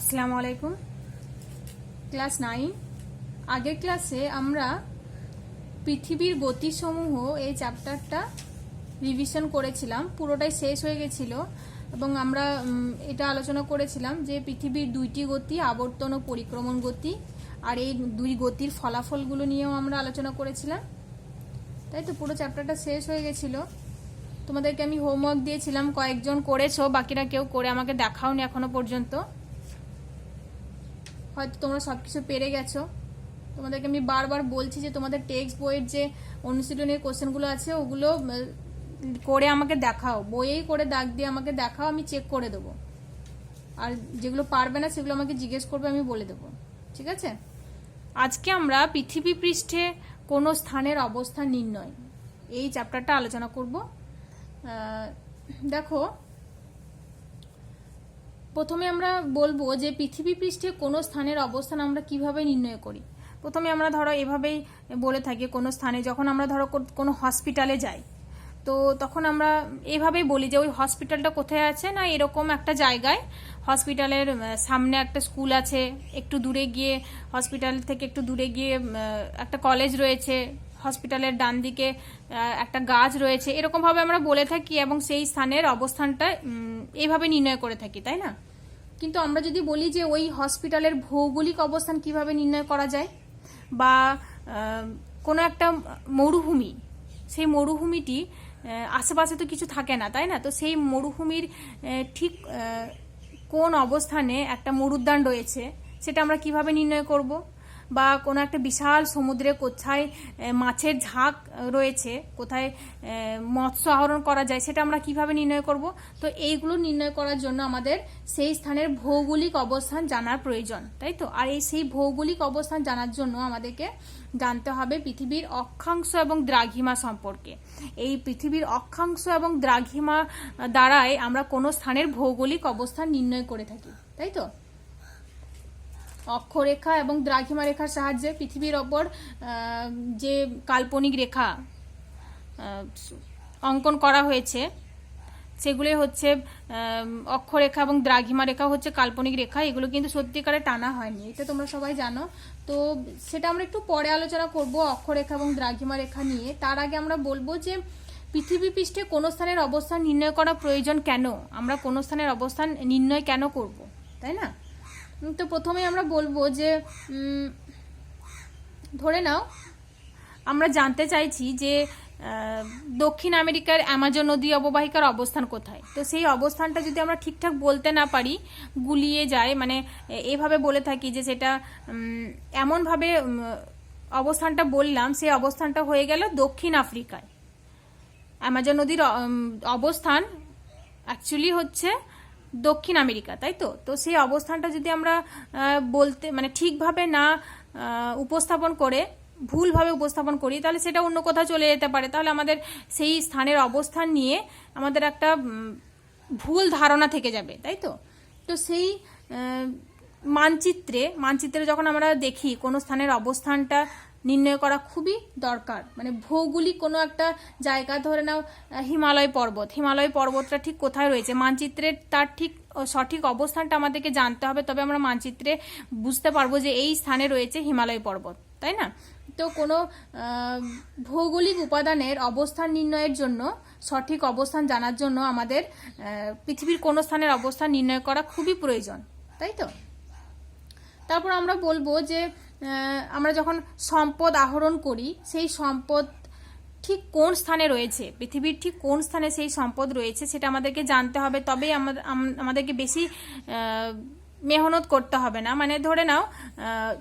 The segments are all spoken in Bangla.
আসসালামু আলাইকুম। ক্লাস 9 আগের ক্লাসে আমরা পৃথিবীর গতিসমূহ এই চ্যাপ্টারটা রিভিশন করেছিলাম, পুরোটাই শেষ হয়ে গেছিল এবং আমরা এটা আলোচনা করেছিলাম যে পৃথিবীর দুইটি গতি, আবর্তন ও পরিক্রমণ গতি, আর এই দুই গতির ফলাফলগুলো নিয়েও আমরা আলোচনা করেছিলাম। তাই তো পুরো চ্যাপ্টারটা শেষ হয়ে গেছিল। তোমাদেরকে আমি হোমওয়ার্ক দিয়েছিলাম, কয়েকজন করেছো, বাকিরা কেউ করে আমাকে দেখাওনি এখনো পর্যন্ত। হয়তো তোমরা সব কিছু পেরে গেছো। তোমাদেরকে আমি বারবার বলছি যে তোমাদের টেক্সট বইয়ের যে অনুশীলনের কোশ্চেনগুলো আছে ওগুলো করে আমাকে দেখাও, বইয়েই করে দাগ দিয়ে আমাকে দেখাও, আমি চেক করে দেবো। আর যেগুলো পারবে না সেগুলো আমাকে জিজ্ঞেস করবে, আমি বলে দেবো। ঠিক আছে? আজকে আমরা পৃথিবী পৃষ্ঠে কোনো স্থানের অবস্থান নির্ণয় এই চ্যাপ্টারটা আলোচনা করব। দেখো, প্রথমে আমরা বলবো যে পৃথিবী পৃষ্ঠে কোনো স্থানের অবস্থান আমরা কিভাবে নির্ণয় করি। প্রথমে আমরা ধরো এভাবেই বলে থাকি, কোনো স্থানে যখন আমরা ধরো কোনো হসপিটালে যাই, তো তখন আমরা এভাবেই বলি যে ওই হসপিটালটা কোথায় আছে, না এরকম একটা জায়গায়, হসপিটালের সামনে একটা স্কুল আছে, একটু দূরে গিয়ে হসপিটাল থেকে একটু দূরে গিয়ে একটা কলেজ রয়েছে, হসপিটালের ডান দিকে একটা গাছ রয়েছে, এরকমভাবে আমরা বলে থাকি এবং সেই স্থানের অবস্থানটা এইভাবে নির্ণয় করে থাকি, তাই না? কিন্তু আমরা যদি বলি যে ওই হসপিটালের ভৌগোলিক অবস্থান কিভাবে নির্ণয় করা যায়, বা কোনো একটা মরুভূমি, সেই মরুভূমিটি আশেপাশে তো কিছু থাকে না, তাই না? তো সেই মরুভূমির ঠিক কোন অবস্থানে একটা মরুদ্যান রয়েছে সেটা আমরা কিভাবে নির্ণয় করব, বা কোনো একটা বিশাল সমুদ্রে কোথায় মাছের ঝাঁক রয়েছে, কোথায় মৎস্য আহরণ করা যায়, সেটা আমরা কিভাবে নির্ণয় করব। তো এইগুলো নির্ণয় করার জন্য আমাদের সেই স্থানের ভৌগোলিক অবস্থান জানার প্রয়োজন, তাই তো? আর সেই ভৌগোলিক অবস্থান জানার জন্য আমাদেরকে জানতে হবে পৃথিবীর অক্ষাংশ এবং দ্রাঘিমা সম্পর্কে। এই পৃথিবীর অক্ষাংশ এবং দ্রাঘিমা দ্বারাই আমরা কোনো স্থানের ভৌগোলিক অবস্থান নির্ণয় করে থাকি, তাই তো? অক্ষরেখা এবং দ্রাঘিমা রেখার সাহায্যে পৃথিবীর ওপর যে কাল্পনিক রেখা অঙ্কন করা হয়েছে সেগুলোই হচ্ছে অক্ষরেখা, এবং দ্রাঘিমা রেখা হচ্ছে কাল্পনিক রেখা। এগুলো কিন্তু সত্যিকারে টানা হয়নি, এটা তোমরা সবাই জানো। তো সেটা আমরা একটু পরে আলোচনা করব অক্ষরেখা এবং দ্রাঘিমা রেখা নিয়ে। তার আগে আমরা বলবো যে পৃথিবী পৃষ্ঠে কোনো স্থানের অবস্থান নির্ণয় করা প্রয়োজন কেন, আমরা কোনো স্থানের অবস্থান নির্ণয় কেন করব, তাই না? তো প্রথমে আমরা বলবো যে ধরে নাও আমরা জানতে চাইছি যে দক্ষিণ আমেরিকার অ্যামাজন নদী অববাহিকার অবস্থান কোথায়। তো সেই অবস্থানটা যদি আমরা ঠিকঠাক বলতে না পারি, গুলিয়ে যায়, মানে এভাবে বলে থাকি যে সেটা এমনভাবে অবস্থানটা বললাম, সেই অবস্থানটা হয়ে গেল দক্ষিণ আফ্রিকায়। অ্যামাজন নদীর অবস্থান অ্যাকচুয়ালি হচ্ছে দক্ষিণ আমেরিকা, তাই তো? তো সেই অবস্থানটা যদি আমরা বলতে মানে ঠিকভাবে না উপস্থাপন করে ভুলভাবে উপস্থাপন করি, তাহলে সেটা অন্য কোথাও চলে যেতে পারে। তাহলে আমাদের সেই স্থানের অবস্থান নিয়ে আমাদের একটা ভুল ধারণা থেকে যাবে, তাই তো? তো সেই মানচিত্রে যখন আমরা দেখি কোনো স্থানের অবস্থানটা নির্ণয় করা খুবই দরকার। মানে ভৌগোলিক কোনো একটা জায়গা, ধরে নাও হিমালয় পর্বতটা ঠিক কোথায় রয়েছে, মানচিত্রের তার ঠিক সঠিক অবস্থানটা আমাদেরকে জানতে হবে, তবে আমরা মানচিত্রে বুঝতে পারবো যে এই স্থানে রয়েছে হিমালয় পর্বত, তাই না? তো কোনো ভৌগোলিক উপাদানের অবস্থান নির্ণয়ের জন্য, সঠিক অবস্থান জানার জন্য আমাদের পৃথিবীর কোনো স্থানের অবস্থান নির্ণয় করা খুবই প্রয়োজন, তাই তো? তারপর আমরা বলবো যে আমরা যখন সম্পদ আহরণ করি, সেই সম্পদ ঠিক কোন স্থানে রয়েছে, পৃথিবীর ঠিক কোন স্থানে সেই সম্পদ রয়েছে সেটা আমাদেরকে জানতে হবে, তবেই আমাদেরকে বেশি মেহনত করতে হবে না। মানে ধরে নাও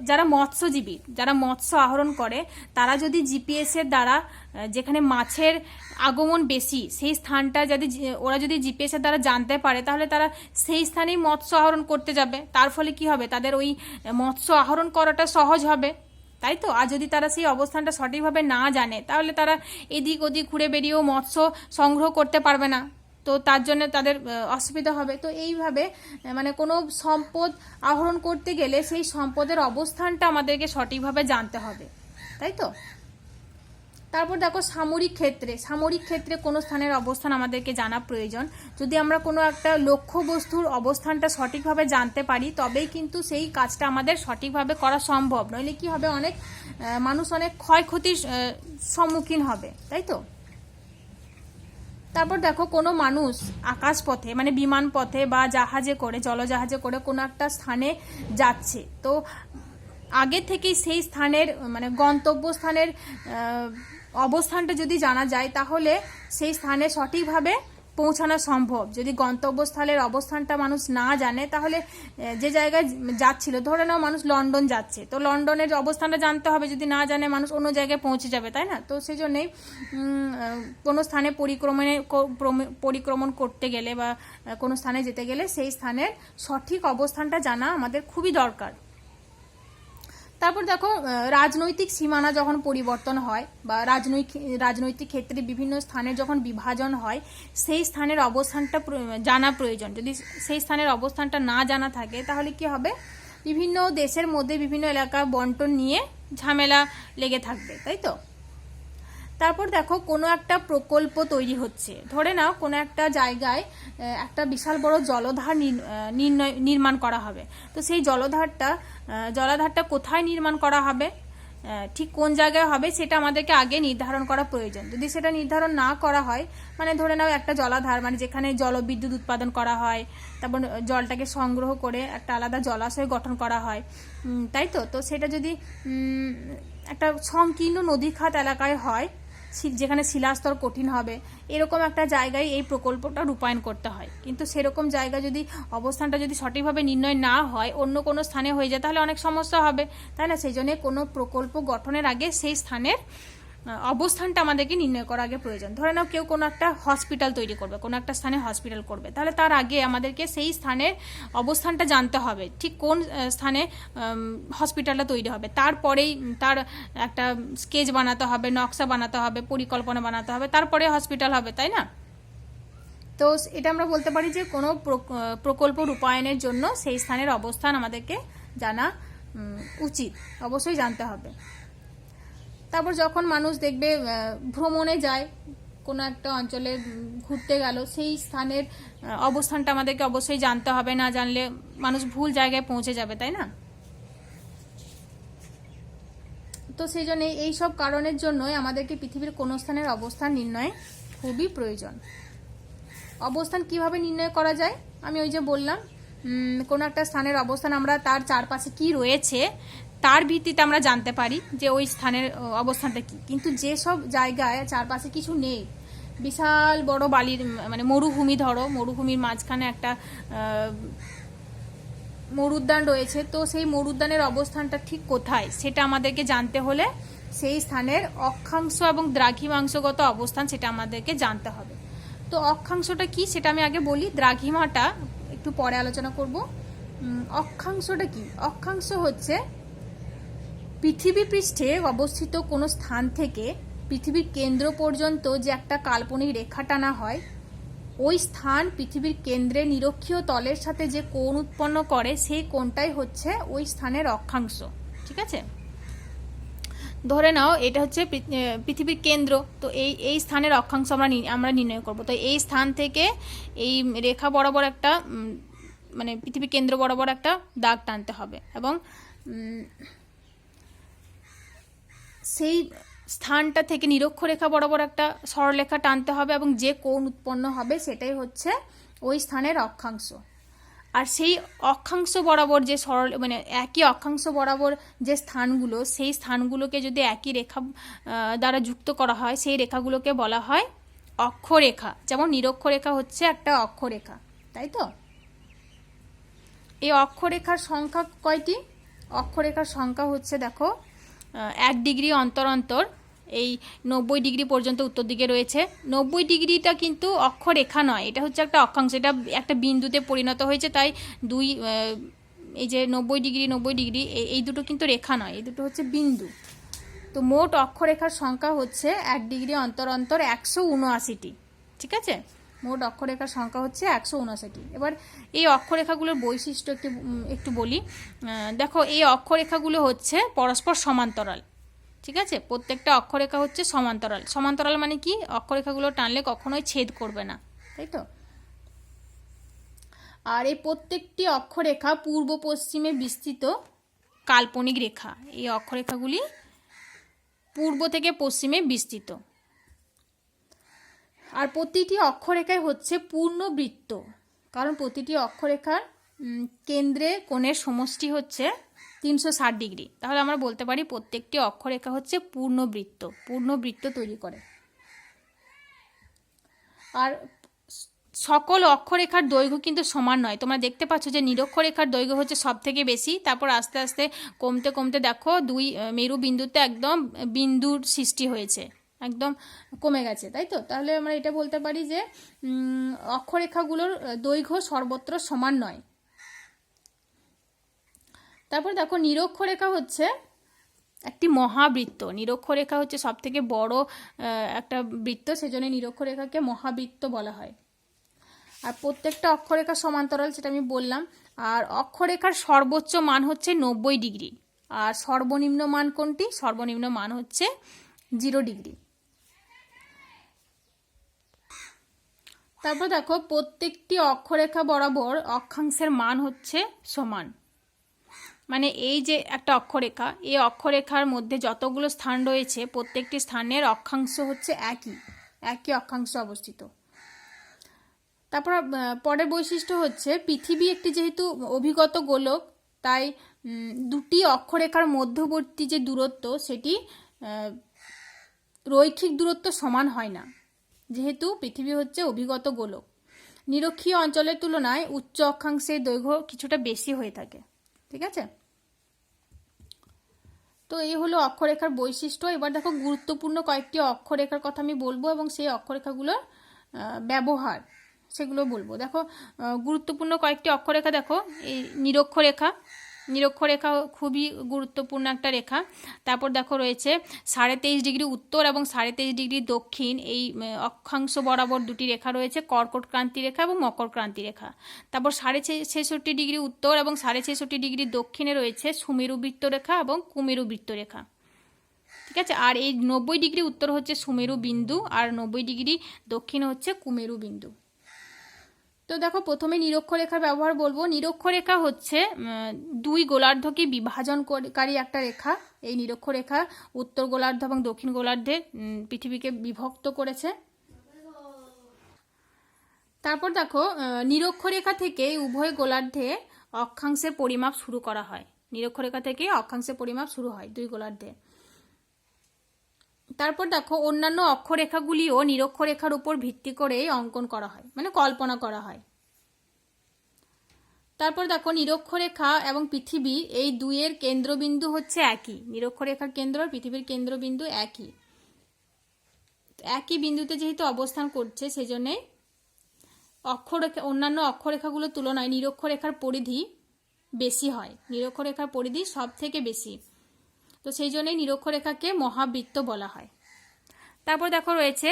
যারা মৎস্যজীবী, যারা মৎস্য আহরণ করে, তারা যদি জিপিএস এর দ্বারা যেখানে মাছের আগমন বেশি সেই স্থানটা ওরা যদি জিপিএস এর দ্বারা জানতে পারে, তাহলে তারা সেই স্থানেই মৎস্য আহরণ করতে যাবে। তার ফলে কি হবে, তাদের ওই মৎস্য আহরণ করাটা সহজ হবে, তাই তো? আর যদি তারা সেই অবস্থানটা সঠিকভাবে না জানে, তাহলে তারা এদিক ওদিক ঘুরে বেরিয়েও মৎস্য সংগ্রহ করতে পারবে না, তো তার জন্য তাদের অসুবিধা হবে। তো এইভাবে মানে কোনো সম্পদ আহরণ করতে গেলে সেই সম্পদের অবস্থানটা আমাদেরকে সঠিকভাবে জানতে হবে, তাই তো? তারপর দেখো সামরিক ক্ষেত্রে কোনো স্থানের অবস্থান আমাদেরকে জানা প্রয়োজন। যদি আমরা কোনো একটা লক্ষ্য বস্তুর অবস্থানটা সঠিকভাবে জানতে পারি তবেই কিন্তু সেই কাজটা আমাদের সঠিকভাবে করা সম্ভব, নইলে কি হবে, মানুষ অনেক ক্ষয়ক্ষতির সম্মুখীন হবে, তাই তো। তারপর দেখো কোনো মানুষ আকাশপথে মানে বিমান পথে বা জলজাহাজে করে কোনো একটা স্থানে যাচ্ছে, তো আগে থেকেই সেই স্থানের মানে গন্তব্যস্থানের অবস্থানটা যদি জানা যায় তাহলে সেই স্থানে সঠিকভাবে পৌঁছানো সম্ভব। যদি গন্তব্যস্থলের অবস্থানটা মানুষ না জানে তাহলে যে জায়গায় যাচ্ছিল, ধরে নাও মানুষ লন্ডন যাচ্ছে, তো লন্ডনের অবস্থানটা জানতে হবে, যদি না জানে মানুষ অন্য জায়গায় পৌঁছে যাবে, তাই না। তো সেই জন্যেই কোনো স্থানে পরিক্রমণ করতে গেলে বা কোনো স্থানে যেতে গেলে সেই স্থানের সঠিক অবস্থানটা জানা আমাদের খুবই দরকার। তারপর দেখো রাজনৈতিক সীমানা যখন পরিবর্তন হয় বা রাজনৈতিক ক্ষেত্রে বিভিন্ন স্থানের যখন বিভাজন হয়, সেই স্থানের অবস্থানটা জানা প্রয়োজন। যদি সেই স্থানের অবস্থানটা না জানা থাকে তাহলে কি হবে, বিভিন্ন দেশের মধ্যে বিভিন্ন এলাকা বন্টন নিয়ে ঝামেলা লেগে থাকবে, তাই তো। তারপর দেখো কোনো একটা প্রকল্প তৈরি হচ্ছে, ধরে নাও কোনো একটা জায়গায় একটা বিশাল বড় জলাধার নির্মাণ করা হবে, তো সেই জলাধারটা কোথায় নির্মাণ করা হবে, ঠিক কোন জায়গায় হবে সেটা আমাদেরকে আগে নির্ধারণ করা প্রয়োজন। যদি সেটা নির্ধারণ না করা হয়, মানে ধরে নাও একটা জলাধার মানে যেখানে জলবিদ্যুৎ উৎপাদন করা হয়, তারপর জলটাকে সংগ্রহ করে একটা আলাদা জলাশয় গঠন করা হয়, তাই তো। তো সেটা যদি একটা সংকীর্ণ নদীখাত এলাকায় হয়, যেখানে শিলাস্তর কঠিন হবে, এরকম একটা জায়গায় এই প্রকল্পটা রূপায়ণ করতে হয়। কিন্তু সেরকম জায়গা যদি অবস্থানটা যদি সঠিকভাবে নির্ণয় না হয়, অন্য কোনো স্থানে হয়ে যায়, তাহলে অনেক সমস্যা হবে, তাই না। সেই জন্য কোনো প্রকল্প গঠনের আগে সেই স্থানের অবস্থানটা আমাদেরকে নির্ণয় করা আগে প্রয়োজন। ধরে নাও কেউ কোনো একটা হসপিটাল তৈরি করবে, কোনো একটা স্থানে হসপিটাল করবে, তাহলে তার আগে আমাদেরকে সেই স্থানের অবস্থানটা জানতে হবে, ঠিক কোন স্থানে হসপিটালটা তৈরি হবে। তারপরেই তার একটা স্কেচ বানাতে হবে, নকশা বানাতে হবে, পরিকল্পনা বানাতে হবে, তারপরে হসপিটাল হবে, তাই না। তো এটা আমরা বলতে পারি যে কোনো প্রকল্প রূপায়ণের জন্য সেই স্থানের অবস্থান আমাদেরকে জানা উচিত, অবশ্যই জানতে হবে। তারপর যখন মানুষ দেখবে ভ্রমণে যায়, কোনো একটা অঞ্চলে ঘুরতে গেল, সেই স্থানের অবস্থানটা আমাদেরকে অবশ্যই জানতে হবে, না জানলে মানুষ ভুল জায়গায় পৌঁছে যাবে, তাই না। তো সেই জন্য এই সব কারণের জন্যই আমাদেরকে পৃথিবীর কোনো স্থানের অবস্থান নির্ণয় খুবই প্রয়োজন। অবস্থান কিভাবে নির্ণয় করা যায়, আমি ওই যে বললাম, কোনো একটা স্থানের অবস্থান আমরা তার চারপাশে কি রয়েছে তার ভিত্তিতে আমরা জানতে পারি যে ওই স্থানের অবস্থানটা কি। কিন্তু যেসব জায়গায় চারপাশে কিছু নেই, বিশাল বড় বালির মানে মরুভূমি, ধরো মরুভূমির মাঝখানে একটা মরুদ্যান রয়েছে, তো সেই মরুদ্যানের অবস্থানটা ঠিক কোথায় সেটা আমাদেরকে জানতে হলে সেই স্থানের অক্ষাংশ এবং দ্রাঘিমাংশগত অবস্থান সেটা আমাদেরকে জানতে হবে। তো অক্ষাংশটা কি সেটা আমি আগে বলি, দ্রাঘিমাটা একটু পরে আলোচনা করব। অক্ষাংশটা কি, অক্ষাংশ হচ্ছে পৃথিবী পৃষ্ঠে অবস্থিত কোনো স্থান থেকে পৃথিবীর কেন্দ্র পর্যন্ত যে একটা কাল্পনিক রেখা টানা হয়, ওই স্থান পৃথিবীর কেন্দ্রে নিরক্ষীয় তলের সাথে যে কোণ উৎপন্ন করে সেই কোণটাই হচ্ছে ওই স্থানের অক্ষাংশ, ঠিক আছে। ধরে নাও এটা হচ্ছে পৃথিবীর কেন্দ্র, তো এই স্থানের অক্ষাংশ আমরা নির্ণয় করব। তো এই স্থান থেকে এই রেখা বরাবর একটা মানে পৃথিবীর কেন্দ্র বরাবর একটা দাগ টানতে হবে এবং সেই স্থানটা থেকে নিরক্ষরেখা বরাবর একটা সরলরেখা টানতে হবে এবং যে কোণ উৎপন্ন হবে সেটাই হচ্ছে ওই স্থানের অক্ষাংশ। আর সেই অক্ষাংশ বরাবর যে মানে একই অক্ষাংশ বরাবর যে স্থানগুলো, সেই স্থানগুলোকে যদি একই রেখা দ্বারা যুক্ত করা হয়, সেই রেখাগুলোকে বলা হয় অক্ষরেখা। যেমন নিরক্ষরেখা হচ্ছে একটা অক্ষরেখা, তাই তো। এই অক্ষরেখার সংখ্যা কয়টি? অক্ষরেখার সংখ্যা হচ্ছে, দেখো, 1 ডিগ্রি অন্তর অন্তর এই 90 ডিগ্রি পর্যন্ত উত্তর দিকে রয়েছে। 90 ডিগ্রিটা কিন্তু অক্ষরেখা নয়, এটা হচ্ছে একটা অক্ষাংশ, এটা একটা বিন্দুতে পরিণত হয়েছে, তাই এই যে 90 ডিগ্রি এই দুটো কিন্তু রেখা নয়, এই দুটো হচ্ছে বিন্দু। তো মোট অক্ষরেখার সংখ্যা হচ্ছে 1 ডিগ্রি অন্তর অন্তর 179টি, ঠিক আছে। মোট অক্ষরেখার সংখ্যা হচ্ছে 179। এবার এই অক্ষরেখাগুলোর বৈশিষ্ট্য একটু বলি। দেখো, এই অক্ষরেখাগুলো হচ্ছে পরস্পর সমান্তরাল, ঠিক আছে, প্রত্যেকটা অক্ষরেখা হচ্ছে সমান্তরাল। সমান্তরাল মানে কি, অক্ষরেখাগুলো টানলে কখনোই ছেদ করবে না, তাই তো। আর এই প্রত্যেকটি অক্ষরেখা পূর্ব পশ্চিমে বিস্তৃত কাল্পনিক রেখা। এই অক্ষরেখাগুলি পূর্ব থেকে পশ্চিমে বিস্তৃত। আর প্রতিটি অক্ষরেখায় হচ্ছে পূর্ণ বৃত্ত, কারণ প্রতিটি অক্ষরেখার কেন্দ্রে কোণের সমষ্টি হচ্ছে 360 ডিগ্রি। তাহলে আমরা বলতে পারি প্রত্যেকটি অক্ষরেখা হচ্ছে পূর্ণ বৃত্ত, পূর্ণ বৃত্ত তৈরি করে। আর সকল অক্ষরেখার দৈর্ঘ্য কিন্তু সমান নয়। তোমরা দেখতে পাচ্ছ যে নিরক্ষরেখার দৈর্ঘ্য হচ্ছে সব থেকে বেশি, তারপর আস্তে আস্তে কমতে কমতে দেখো দুই মেরু বিন্দুতে একদম বিন্দুর সৃষ্টি হয়েছে, একদম কমে গেছে, তাই তো। তাহলে আমরা এটা বলতে পারি যে অক্ষরেখাগুলোর দৈর্ঘ্য সর্বত্র সমান নয়। তারপর দেখো নিরক্ষরেখা হচ্ছে একটি মহাবৃত্ত। নিরক্ষরেখা হচ্ছে সব থেকে বড় একটা বৃত্ত, সেজন্য নিরক্ষরেখাকে মহাবৃত্ত বলা হয়। আর প্রত্যেকটা অক্ষরেখা সমান্তরাল, সেটা আমি বললাম। আর অক্ষরেখার সর্বোচ্চ মান হচ্ছে 90 ডিগ্রি, আর সর্বনিম্ন মান কোনটি? সর্বনিম্ন মান হচ্ছে 0 ডিগ্রি। তারপর দেখো প্রত্যেকটি অক্ষরেখা বরাবর অক্ষাংশের মান হচ্ছে সমান। মানে এই যে একটা অক্ষরেখা, এই অক্ষরেখার মধ্যে যতগুলো স্থান রয়েছে প্রত্যেকটি স্থানের অক্ষাংশ হচ্ছে একই অক্ষাংশে অবস্থিত। তারপর পরের বৈশিষ্ট্য হচ্ছে পৃথিবী একটি যেহেতু অভিগত গোলক, তাই দুটি অক্ষরেখার মধ্যবর্তী যে দূরত্ব সেটি রৈখিক দূরত্ব সমান হয় না, যেহেতু পৃথিবী হচ্ছে অভিগত গোলক। নিরক্ষীয় অঞ্চলের তুলনায় উচ্চ অক্ষাংশের দৈর্ঘ্য কিছুটা বেশি হয়ে থাকে, ঠিক আছে। তো এই হলো অক্ষরেখার বৈশিষ্ট্য। এবার দেখো গুরুত্বপূর্ণ কয়েকটি অক্ষরেখার কথা আমি বলবো এবং সেই অক্ষরেখাগুলোর ব্যবহার সেগুলো বলবো। দেখো গুরুত্বপূর্ণ কয়েকটি অক্ষরেখা, দেখো এই নিরক্ষরেখা। নিরক্ষরেখা খুবই গুরুত্বপূর্ণ একটা রেখা। তারপর দেখো রয়েছে 23.5 ডিগ্রি উত্তর এবং 23.5 ডিগ্রি দক্ষিণ, এই অক্ষাংশ বরাবর দুটি রেখা রয়েছে, কর্কট ক্রান্তি রেখা এবং মকর ক্রান্তি রেখা। তারপর 66.5 ডিগ্রি উত্তর এবং 66.5 ডিগ্রি দক্ষিণে রয়েছে সুমেরু বৃত্ত রেখা এবং কুমেরু বৃত্ত রেখা, ঠিক আছে। আর এই 90 ডিগ্রি উত্তর হচ্ছে সুমেরু বিন্দু, আর 90 ডিগ্রি দক্ষিণে হচ্ছে কুমেরু বিন্দু। তো দেখো প্রথমে নিরক্ষরেখার ব্যবহার বলবো। নিরক্ষরেখা হচ্ছে দুই গোলার্ধকে বিভাজনকারী একটা রেখা। এই নিরক্ষরেখা উত্তর গোলার্ধ এবং দক্ষিণ গোলার্ধে পৃথিবীকে বিভক্ত করেছে। তারপর দেখো নিরক্ষরেখা থেকে উভয় গোলার্ধে অক্ষাংশের পরিমাপ শুরু করা হয়। নিরক্ষরেখা থেকে অক্ষাংশের পরিমাপ শুরু হয় দুই গোলার্ধে। তারপর দেখো অন্যান্য অক্ষরেখাগুলিও নিরক্ষরেখার উপর ভিত্তি করে অঙ্কন করা হয়, মানে কল্পনা করা হয়। তারপর দেখো নিরক্ষরেখা এবং পৃথিবী এই দুইয়ের কেন্দ্রবিন্দু হচ্ছে একই। নিরক্ষরেখার কেন্দ্র আর পৃথিবীর কেন্দ্রবিন্দু একই বিন্দুতে যেহেতু অবস্থান করছে, সেজন্যে অন্যান্য অক্ষরেখাগুলোর তুলনায় নিরক্ষরেখার পরিধি বেশি হয়। নিরক্ষরেখার পরিধি সব থেকে বেশি, তো সেই জন্যই নিরক্ষরেখাকে মহাবৃত্ত বলা হয়। তারপর দেখো রয়েছে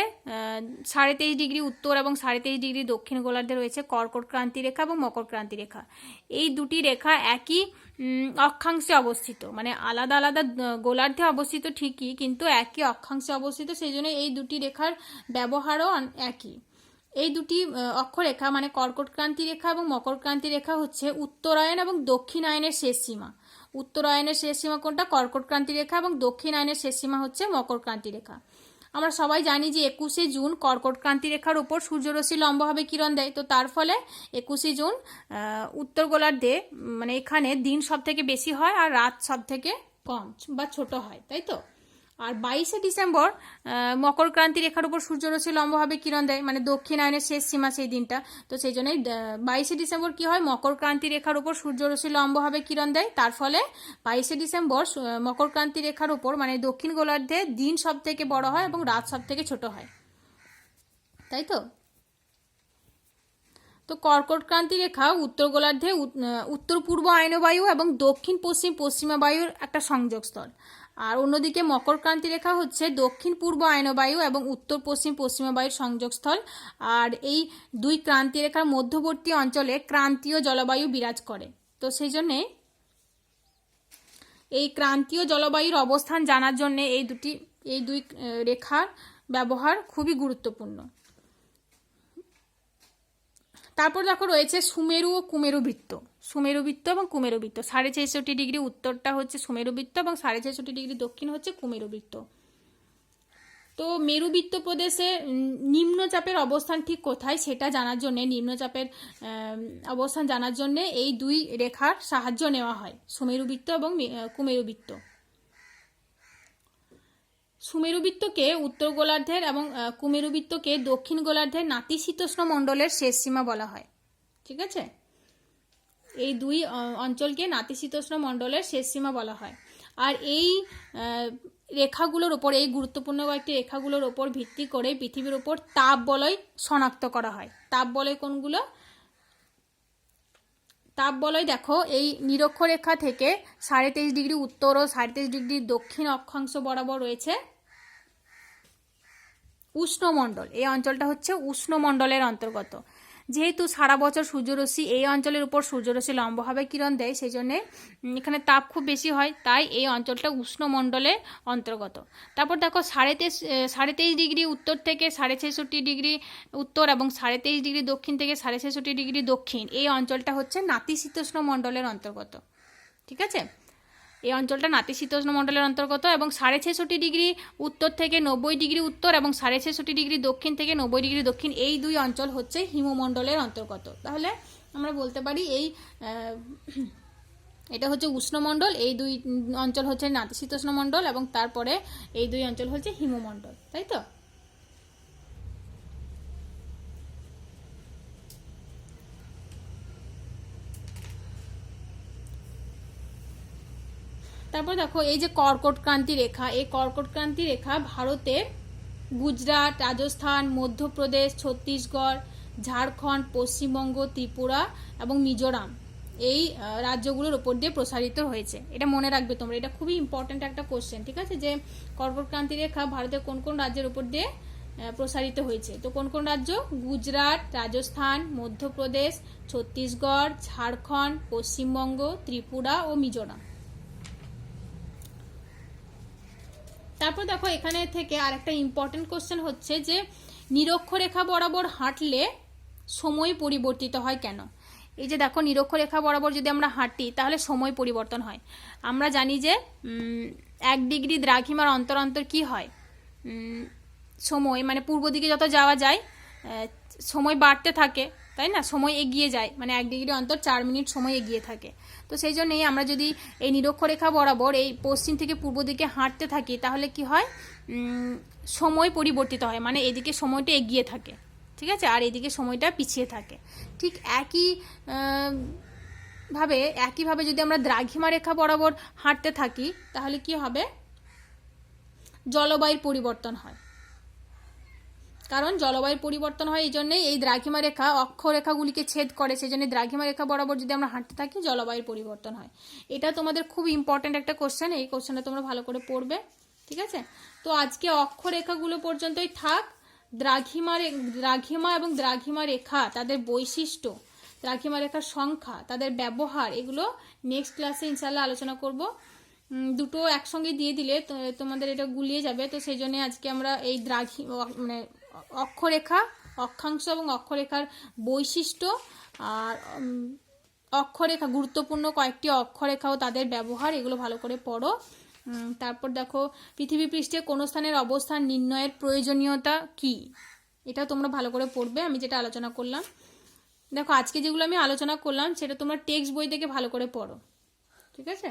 23.5 ডিগ্রি উত্তর এবং 23.5 ডিগ্রি দক্ষিণ গোলার্ধে রয়েছে কর্কট ক্রান্তি রেখা এবং মকর ক্রান্তি রেখা। এই দুটি রেখা একই অক্ষাংশে অবস্থিত, মানে আলাদা আলাদা গোলার্ধে অবস্থিত ঠিকই, কিন্তু একই অক্ষাংশে অবস্থিত, সেই জন্য এই দুটি রেখার ব্যবহারও একই। এই দুটি অক্ষরেখা মানে কর্কট ক্রান্তি রেখা এবং মকর ক্রান্তি রেখা হচ্ছে উত্তরায়ণ এবং দক্ষিণায়নের শেষ সীমা। উত্তরায়ণের শেষ সীমা কোনটা? কর্কট ক্রান্তি রেখা, এবং দক্ষিণায়নের শেষ সীমা হচ্ছে মকর ক্রান্তি রেখা। আমরা সবাই জানি যে 21শে জুন কর্কট ক্রান্তি রেখার উপর সূর্যরশ্মি লম্বভাবে কিরণ দেয়, তো তার ফলে 21শে জুন উত্তর গোলার্ধে মানে এখানে দিন সব থেকে বেশি হয় আর রাত সব থেকে কম বা ছোট হয়, তাই তো। আর 22শে ডিসেম্বর মকর ক্রান্তি রেখার উপর সূর্যরশ্মি লম্বভাবে কিরণ দেয়, মানে দক্ষিণায়নের শেষ সীমা সেই দিনটা, তো সেই জন্যই 22শে ডিসেম্বর কি হয়, মকর ক্রান্তি রেখার উপর সূর্যরশ্মি লম্বভাবে কিরণ দেয়, তার ফলে 22শে ডিসেম্বর মকর ক্রান্তি রেখার উপর মানে দক্ষিণ গোলার্ধে দিন সব থেকে বড় হয় এবং রাত সব থেকে ছোট হয়, তাই তো। তো কর্কট ক্রান্তি রেখা উত্তর গোলার্ধে উত্তর পূর্ব আয়নবায়ু এবং দক্ষিণ পশ্চিম পশ্চিমা বায়ুর একটা সংযোগস্থল। আর অন্যদিকে মকর ক্রান্তি রেখা হচ্ছে দক্ষিণ পূর্ব আয়নবায়ু এবং উত্তর পশ্চিম পশ্চিমা বায়ুর সংযোগস্থল। আর এই দুই ক্রান্তি রেখার মধ্যবর্তী অঞ্চলে ক্রান্তীয় জলবায়ু বিরাজ করে, তো সেই জন্যে এই ক্রান্তীয় জলবায়ুর অবস্থান জানার জন্য এই দুই রেখার ব্যবহার খুবই গুরুত্বপূর্ণ। তারপর দেখো রয়েছে সুমেরু ও কুমেরু বৃত্ত। সুমেরু বৃত্ত এবং কুমেরু বৃত্ত, 66.5 উত্তরটা হচ্ছে সুমেরু বৃত্ত এবং 66.5 দক্ষিণ হচ্ছে কুমেরু বৃত্ত। তো মেরুবৃত্ত প্রদেশে নিম্নচাপের অবস্থান ঠিক কোথায় সেটা জানার জন্য, নিম্নচাপের অবস্থান জানার জন্য এই দুই রেখার সাহায্য নেওয়া হয়, সুমেরুবৃত্ত এবং কুমেরুবৃত্ত। সুমেরুবৃত্তকে উত্তর গোলার্ধের এবং কুমেরুবৃত্তকে দক্ষিণ গোলার্ধের নাতিশীতোষ্ণ মণ্ডলের শেষ সীমা বলা হয়। ঠিক আছে, এই দুই অঞ্চলকে নাতিশীতোষ্ণ মণ্ডলের শেষ সীমা বলা হয়। আর এই রেখাগুলোর ওপর, এই গুরুত্বপূর্ণ কয়েকটি রেখাগুলোর ওপর ভিত্তি করে পৃথিবীর ওপর তাপ বলয় শনাক্ত করা হয়। তাপ বলয় কোনগুলো? তাপ বলয় দেখো, এই নিরক্ষরেখা থেকে 23.5 উত্তর ও 23.5 দক্ষিণ অক্ষাংশ বরাবর রয়েছে উষ্ণমণ্ডল। এই অঞ্চলটা হচ্ছে উষ্ণমণ্ডলের অন্তর্গত। যেহেতু সারা বছর সূর্যরশ্মি এই অঞ্চলের উপর সূর্যরশ্মি লম্বভাবে কিরণ দেয়, সেই জন্যে এখানে তাপ খুব বেশি হয়, তাই এই অঞ্চলটা উষ্ণমণ্ডলের অন্তর্গত। তারপর দেখো 23.5 উত্তর থেকে 66.5 উত্তর এবং 23.5 দক্ষিণ থেকে 66.5 দক্ষিণ, এই অঞ্চলটা হচ্ছে নাতিশীতোষ্ণ মণ্ডলের অন্তর্গত। ঠিক আছে, এই অঞ্চলটা নাতিশীতোষ্ণ মণ্ডলের অন্তর্গত এবং 66.5 উত্তর থেকে 90 উত্তর এবং 66.5 দক্ষিণ থেকে 90 দক্ষিণ, এই দুই অঞ্চল হচ্ছে হিমমণ্ডলের অন্তর্গত। তাহলে আমরা বলতে পারি এটা হচ্ছে উষ্ণমণ্ডল, এই দুই অঞ্চল হচ্ছে নাতিশীতোষ্ণ মণ্ডল এবং তারপরে এই দুই অঞ্চল হচ্ছে হিমমণ্ডল, তাই তো? তারপর দেখো এই যে কর্কট ক্রান্তি রেখা, এই কর্কট ক্রান্তি রেখা ভারতের গুজরাট, রাজস্থান, মধ্যপ্রদেশ, ছত্তিশগড়, ঝাড়খণ্ড, পশ্চিমবঙ্গ, ত্রিপুরা এবং মিজোরাম, এই রাজ্যগুলোর উপর দিয়ে প্রসারিত হয়েছে। এটা মনে রাখবে তোমরা, এটা খুবই ইম্পর্ট্যান্ট একটা কোশ্চেন। ঠিক আছে, যে কর্কট ক্রান্তি রেখা ভারতের কোন কোন রাজ্যের উপর দিয়ে প্রসারিত হয়েছে। তো কোন কোন রাজ্য? গুজরাট, রাজস্থান, মধ্যপ্রদেশ, ছত্তিশগড়, ঝাড়খণ্ড, পশ্চিমবঙ্গ, ত্রিপুরা ও মিজোরাম। তারপর দেখো এখানে থেকে আরেকটা ইম্পর্টেন্ট কোশ্চেন হচ্ছে যে নিরক্ষরেখা বরাবর হাঁটলে সময় পরিবর্তিত হয় কেন? এই যে দেখো নিরক্ষরেখা বরাবর যদি আমরা হাঁটি তাহলে সময় পরিবর্তন হয়। আমরা জানি যে 1 ডিগ্রি দ্রাঘিমার অন্তর অন্তর কি হয়, সময় মানে পূর্ব দিকে যত যাওয়া যায় সময় বাড়তে থাকে, তাই না? সময় এগিয়ে যায়, মানে 1 ডিগ্রি অন্তর 4 মিনিট সময় এগিয়ে থাকে। তো সেই জন্যই আমরা যদি এই নিরক্ষরেখা বরাবর এই পশ্চিম থেকে পূর্ব দিকে হাঁটতে থাকি তাহলে কি হয়, সময় পরিবর্তিত হয়, মানে এদিকে সময়টা এগিয়ে থাকে। ঠিক আছে, আর এদিকে সময়টা পিছিয়ে থাকে। ঠিক একইভাবে যদি আমরা দ্রাঘিমা রেখা বরাবর হাঁটতে থাকি তাহলে কি হবে, জলবায়ুর পরিবর্তন হয়। কারণ জলবায়ুর পরিবর্তন হয় এই জন্যই, এই দ্রাঘিমা রেখা অক্ষরেখাগুলিকে ছেদ করে, সেই জন্য দ্রাঘিমা রেখা বরাবর যদি আমরা হাঁটতে থাকি জলবায়ুর পরিবর্তন হয়। এটা তোমাদের খুব ইম্পর্ট্যান্ট একটা কোশ্চেন, এই কোশ্চেনটা তোমরা ভালো করে পড়বে। ঠিক আছে, তো আজকে অক্ষরেখাগুলো পর্যন্তই থাক। দ্রাঘিমা এবং দ্রাঘিমা রেখা, তাদের বৈশিষ্ট্য, দ্রাঘিমা রেখার সংখ্যা, তাদের ব্যবহার, এগুলো নেক্সট ক্লাসে ইনশাল্লাহ আলোচনা করব। দুটো একসঙ্গে দিয়ে দিলে তোমাদের এটা গুলিয়ে যাবে, তো সেই জন্য আজকে আমরা এই মানে অক্ষরেখা, অক্ষাংশ এবং অক্ষরেখার বৈশিষ্ট্য আর অক্ষরেখা, গুরুত্বপূর্ণ কয়েকটি অক্ষরেখা ও তাদের ব্যবহার, এগুলো ভালো করে পড়ো। তারপর দেখো পৃথিবী পৃষ্ঠে কোন স্থানের অবস্থান নির্ণয়ের প্রয়োজনীয়তা কি, এটা তোমরা ভালো করে পড়বে, আমি যেটা আলোচনা করলাম। দেখো আজকে যেগুলো আমি আলোচনা করলাম সেটা তোমরা টেক্সট বই থেকে ভালো করে পড়ো। ঠিক আছে,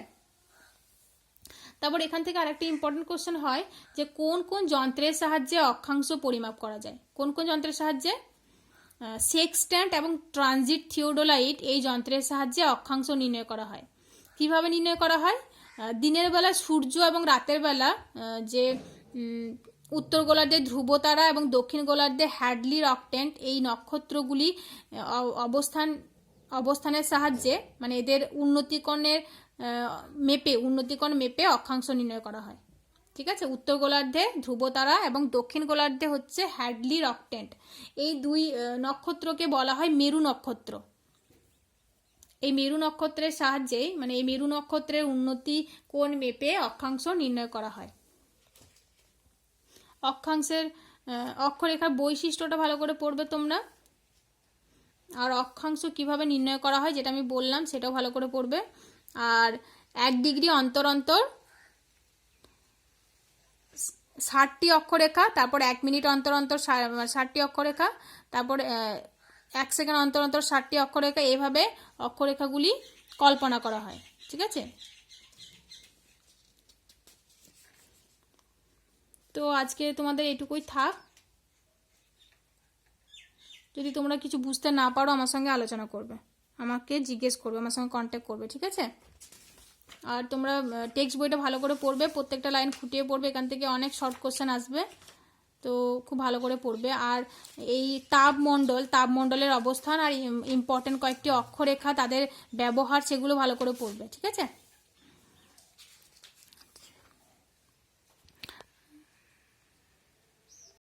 তারপর এখান থেকে আরেকটা ইম্পর্টেন্ট কোশ্চেন হয় যে কোন কোন যন্ত্রের সাহায্যে অক্ষাংশ পরিমাপ করা যায়। কোন কোন যন্ত্রের সাহায্যে? সেক্সট্যান্ট এবং ট্রানজিট থিওডোলাইট, এই যন্ত্রের সাহায্যে অক্ষাংশ নির্ণয় করা হয়। কিভাবে নির্ণয় করা হয়? দিনের বেলা সূর্য এবং রাতের বেলা যে উত্তর গোলার্ধে ধ্রুবতারা এবং দক্ষিণ গোলার্ধে হ্যাডলির অক্টেন্ট, এই নক্ষত্রগুলি অবস্থানের সাহায্যে, মানে এদের উন্নতিকোণ মেপে অক্ষাংশ নির্ণয় করা হয়। ঠিক আছে, উত্তর গোলার্ধে ধ্রুবতারা এবং দক্ষিণ গোলার্ধে হচ্ছে হ্যাডলির অক্টেন্ট, এই দুই নক্ষত্রকে বলা হয় মেরু নক্ষত্র। এই মেরু নক্ষত্রের সাহায্যে মানে এই মেরু নক্ষত্রের উন্নতি কোণ মেপে অক্ষাংশ নির্ণয় করা হয়। অক্ষাংশের অক্ষরেখার বৈশিষ্ট্যটা ভালো করে পড়বে তোমরা, আর অক্ষাংশ কিভাবে নির্ণয় করা হয় যেটা আমি বললাম সেটাও ভালো করে পড়বে। আর 1 ডিগ্রি অন্তর অন্তর 60টি অক্ষরেখা, তারপর 1 মিনিট অন্তর অন্তর 60টি অক্ষরেখা, তারপর 1 সেকেন্ড অন্তর অন্তর 60টি অক্ষরেখা, এইভাবে অক্ষরেখাগুলি কল্পনা করা হয়। ঠিক আছে, তো আজকে তোমাদের এটুকুই থাক। যদি তোমরা কিছু বুঝতে না পারো আমার সঙ্গে আলোচনা করবে, আমাকে জিজ্ঞেস করবে, আমার সঙ্গে কন্ট্যাক্ট করবে। ঠিক আছে, আর তোমরা টেক্সট বইটা ভালো করে পড়বে, প্রত্যেকটা লাইন খুঁটিয়ে পড়বে, এখান থেকে অনেক শর্ট কোশ্চেন আসবে, তো খুব ভালো করে পড়বে। আর এই তাপমণ্ডলের অবস্থান আর ইম্পর্টেন্ট কয়েকটি অক্ষরেখা, তাদের ব্যবহার, সেগুলো ভালো করে পড়বে। ঠিক আছে।